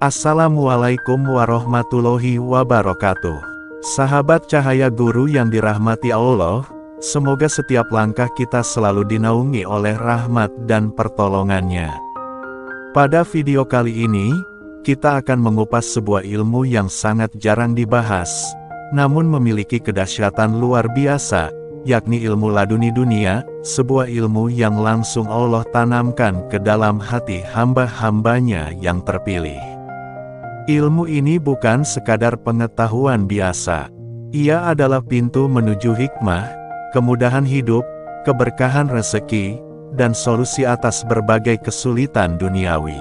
Assalamualaikum warahmatullahi wabarakatuh. Sahabat cahaya guru yang dirahmati Allah, semoga setiap langkah kita selalu dinaungi oleh rahmat dan pertolongannya. Pada video kali ini, kita akan mengupas sebuah ilmu yang sangat jarang dibahas, namun memiliki kedahsyatan luar biasa, yakni ilmu laduni dunia, sebuah ilmu yang langsung Allah tanamkan ke dalam hati hamba-hambanya yang terpilih. Ilmu ini bukan sekadar pengetahuan biasa. Ia adalah pintu menuju hikmah, kemudahan hidup, keberkahan rezeki, dan solusi atas berbagai kesulitan duniawi.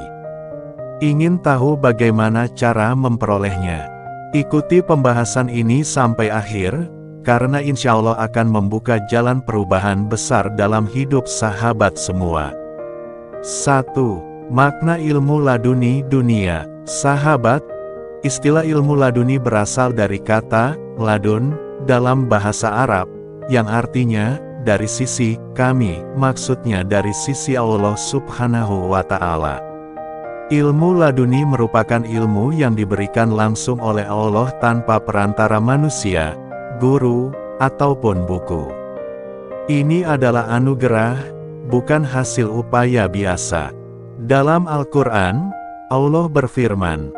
Ingin tahu bagaimana cara memperolehnya? Ikuti pembahasan ini sampai akhir, karena insya Allah akan membuka jalan perubahan besar dalam hidup sahabat semua. 1. Makna ilmu laduni dunia. Sahabat, istilah ilmu laduni berasal dari kata ladun dalam bahasa Arab, yang artinya dari sisi kami, maksudnya dari sisi Allah Subhanahu wa Ta'ala. Ilmu laduni merupakan ilmu yang diberikan langsung oleh Allah tanpa perantara manusia, guru, ataupun buku. Ini adalah anugerah, bukan hasil upaya biasa. Dalam Al-Quran, Allah berfirman,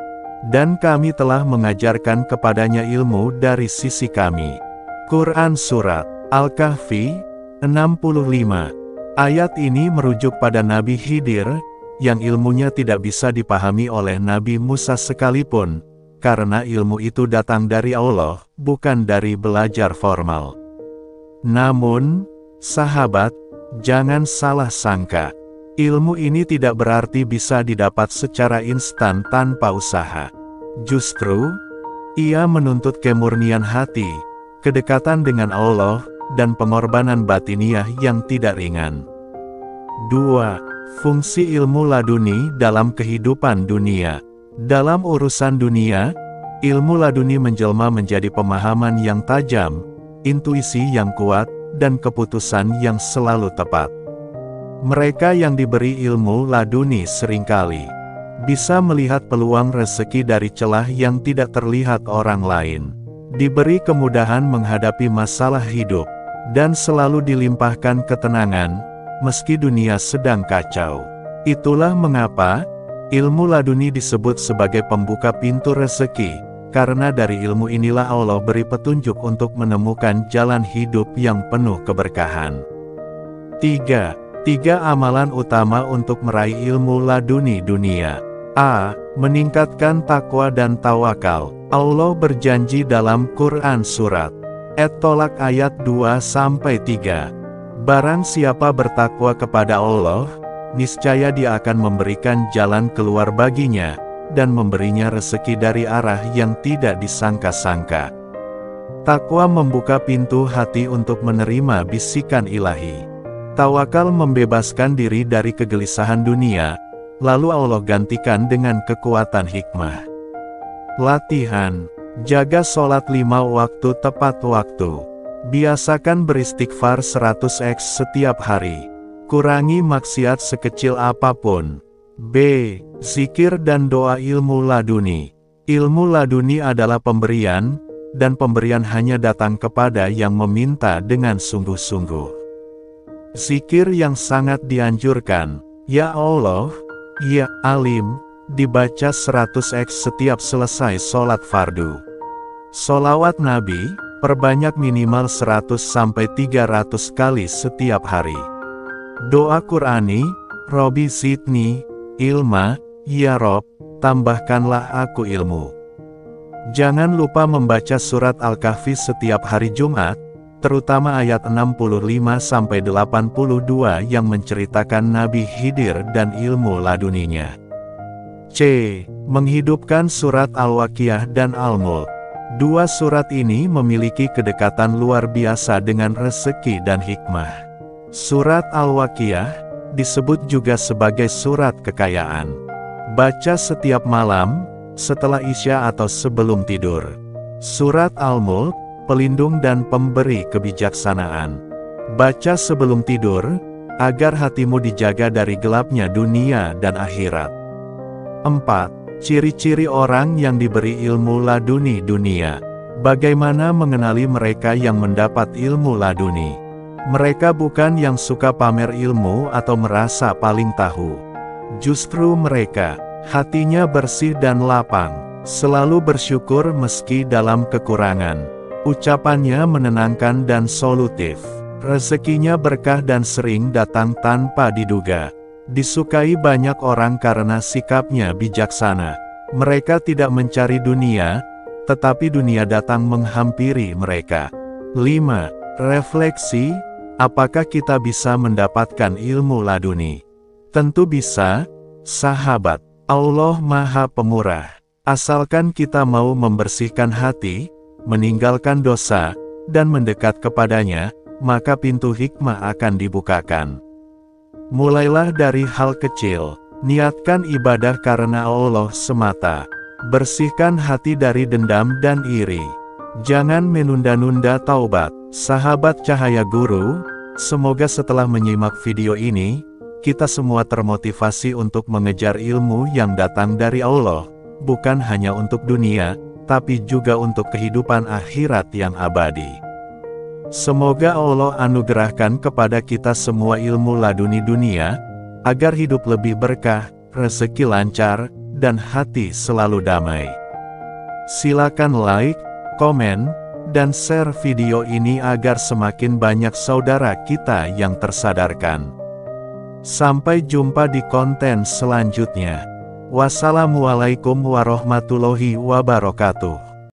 "Dan kami telah mengajarkan kepadanya ilmu dari sisi kami." Quran Surat Al-Kahfi 65. Ayat ini merujuk pada Nabi Khidir, yang ilmunya tidak bisa dipahami oleh Nabi Musa sekalipun, karena ilmu itu datang dari Allah, bukan dari belajar formal. Namun, sahabat, jangan salah sangka. Ilmu ini tidak berarti bisa didapat secara instan tanpa usaha. Justru, ia menuntut kemurnian hati, kedekatan dengan Allah, dan pengorbanan batiniah yang tidak ringan. 2. Fungsi ilmu laduni dalam kehidupan dunia. Dalam urusan dunia, ilmu laduni menjelma menjadi pemahaman yang tajam, intuisi yang kuat, dan keputusan yang selalu tepat. Mereka yang diberi ilmu laduni seringkali bisa melihat peluang rezeki dari celah yang tidak terlihat orang lain, diberi kemudahan menghadapi masalah hidup, dan selalu dilimpahkan ketenangan, meski dunia sedang kacau. Itulah mengapa ilmu laduni disebut sebagai pembuka pintu rezeki, karena dari ilmu inilah Allah beri petunjuk untuk menemukan jalan hidup yang penuh keberkahan. 3. 3 amalan utama untuk meraih ilmu laduni dunia. A. Meningkatkan takwa dan tawakal. Allah berjanji dalam Quran Surat At-Tolak ayat 2-3. Barang siapa bertakwa kepada Allah, niscaya Dia akan memberikan jalan keluar baginya, dan memberinya rezeki dari arah yang tidak disangka-sangka. Takwa membuka pintu hati untuk menerima bisikan ilahi. Tawakal membebaskan diri dari kegelisahan dunia, lalu Allah gantikan dengan kekuatan hikmah. Latihan. Jaga sholat 5 waktu tepat waktu. Biasakan beristighfar 100x setiap hari. Kurangi maksiat sekecil apapun. B. Zikir dan doa ilmu laduni. Ilmu laduni adalah pemberian, dan pemberian hanya datang kepada yang meminta dengan sungguh-sungguh. Zikir yang sangat dianjurkan, Ya Allah, Ya Alim, dibaca 100x setiap selesai sholat fardu. Sholawat Nabi, perbanyak minimal 100-300 kali setiap hari. Doa Qurani, Robi zidni ilma, Ya Rob, tambahkanlah aku ilmu. Jangan lupa membaca surat Al-Kahfi setiap hari Jumat, terutama ayat 65-82 yang menceritakan Nabi Khidir dan ilmu laduninya. C. Menghidupkan surat Al-Waqiah dan Al-Mulk. 2 surat ini memiliki kedekatan luar biasa dengan rezeki dan hikmah. Surat Al-Waqiah disebut juga sebagai surat kekayaan. Baca setiap malam, setelah Isya atau sebelum tidur. Surat Al-Mulk, pelindung dan pemberi kebijaksanaan. Baca sebelum tidur, agar hatimu dijaga dari gelapnya dunia dan akhirat. 4. Ciri-ciri orang yang diberi ilmu laduni dunia. Bagaimana mengenali mereka yang mendapat ilmu laduni? Mereka bukan yang suka pamer ilmu atau merasa paling tahu. Justru mereka, hatinya bersih dan lapang, selalu bersyukur meski dalam kekurangan. Ucapannya menenangkan dan solutif. Rezekinya berkah dan sering datang tanpa diduga. Disukai banyak orang karena sikapnya bijaksana. Mereka tidak mencari dunia, tetapi dunia datang menghampiri mereka. 5. Refleksi, apakah kita bisa mendapatkan ilmu laduni? Tentu bisa, sahabat. Allah Maha Pemurah. Asalkan kita mau membersihkan hati, meninggalkan dosa, dan mendekat kepadanya, maka pintu hikmah akan dibukakan. Mulailah dari hal kecil, niatkan ibadah karena Allah semata. Bersihkan hati dari dendam dan iri. Jangan menunda-nunda taubat. Sahabat Cahaya Guru, semoga setelah menyimak video ini, kita semua termotivasi untuk mengejar ilmu yang datang dari Allah, bukan hanya untuk dunia, tapi juga untuk kehidupan akhirat yang abadi. Semoga Allah anugerahkan kepada kita semua ilmu laduni dunia, agar hidup lebih berkah, rezeki lancar, dan hati selalu damai. Silakan like, komen, dan share video ini agar semakin banyak saudara kita yang tersadarkan. Sampai jumpa di konten selanjutnya. Wassalamualaikum warahmatullahi wabarakatuh.